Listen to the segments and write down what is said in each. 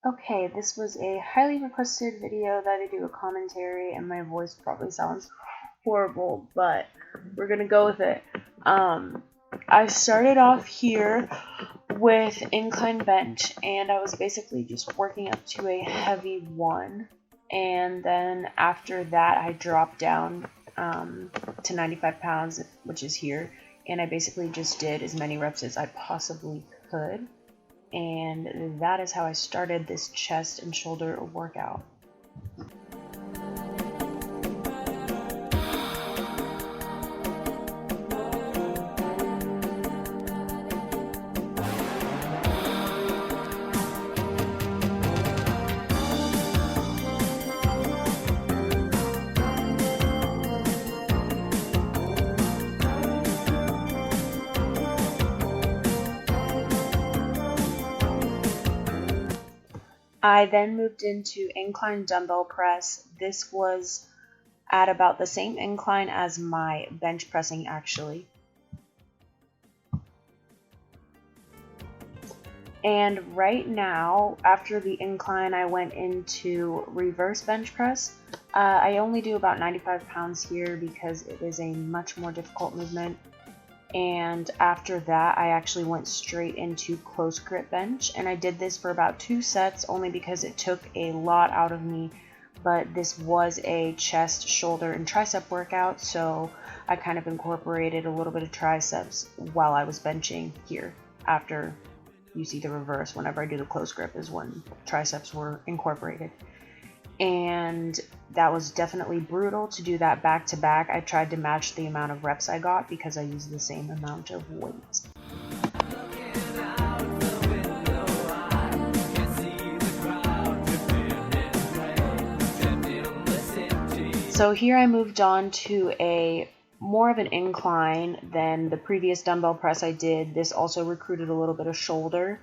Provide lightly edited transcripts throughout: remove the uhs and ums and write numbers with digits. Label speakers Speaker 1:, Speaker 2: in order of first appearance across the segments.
Speaker 1: Okay, this was a highly requested video that I do a commentary, and my voice probably sounds horrible, but we're gonna go with it. I started off here with incline bench, and I was basically just working up to a heavy 1, and then after that I dropped down to 95 pounds, which is here, and I basically just did as many reps as I possibly could. And that is how I started this chest and shoulder workout. I then moved into incline dumbbell press. This was at about the same incline as my bench pressing actually. And right now, after the incline, I went into reverse bench press. I only do about 95 pounds here because it is a much more difficult movement. And after that, I actually went straight into close grip bench, and I did this for about 2 sets only because it took a lot out of me, but this was a chest, shoulder, and tricep workout, so I kind of incorporated a little bit of triceps while I was benching here. After you see the reverse, whenever I do the close grip is when triceps were incorporated. And that was definitely brutal to do that back to back. I tried to match the amount of reps I got because I used the same amount of weight. So here I moved on to a more of an incline than the previous dumbbell press I did. This also recruited a little bit of shoulder,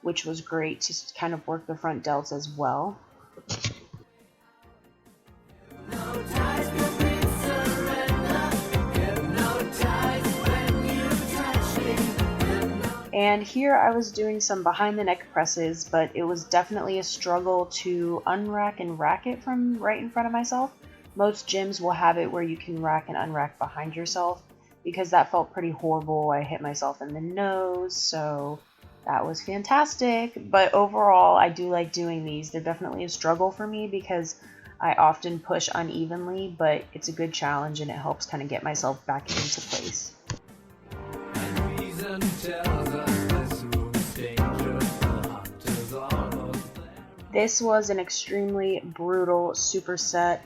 Speaker 1: which was great to kind of work the front delts as well. And here I was doing some behind the neck presses, but it was definitely a struggle to unrack and rack it from right in front of myself. Most gyms will have it where you can rack and unrack behind yourself, because that felt pretty horrible. I hit myself in the nose, so that was fantastic. But overall, I do like doing these. They're definitely a struggle for me because I often push unevenly, but it's a good challenge and it helps kind of get myself back into place. This was an extremely brutal superset.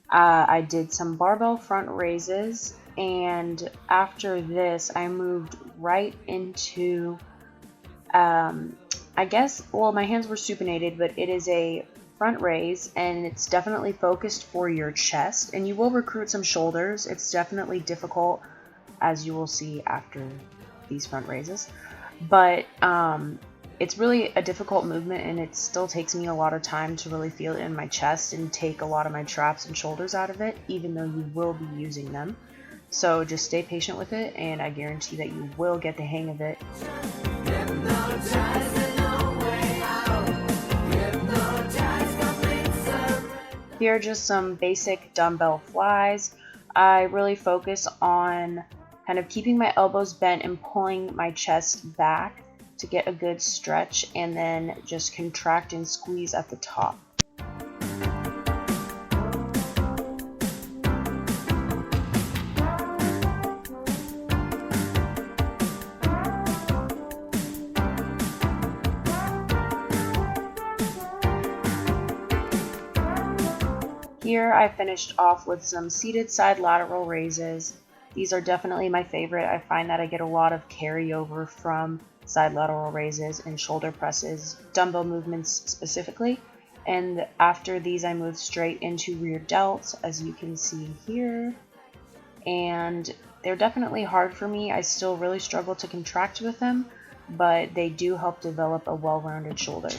Speaker 1: I did some barbell front raises, and after this I moved right into, I guess, well, my hands were supinated, but it is a front raise, and it's definitely focused for your chest, and you will recruit some shoulders. It's definitely difficult, as you will see after these front raises, but it's really a difficult movement, and it still takes me a lot of time to really feel it in my chest and take a lot of my traps and shoulders out of it, even though you will be using them. So just stay patient with it, and I guarantee that you will get the hang of it. Here are just some basic dumbbell flies. I really focus on kind of keeping my elbows bent and pulling my chest back to get a good stretch, and then just contract and squeeze at the top. Here I finished off with some seated side lateral raises. These are definitely my favorite. I find that I get a lot of carryover from side lateral raises and shoulder presses, dumbbell movements specifically. And after these I moved straight into rear delts, as you can see here. And they're definitely hard for me. I still really struggle to contract with them, but they do help develop a well-rounded shoulder.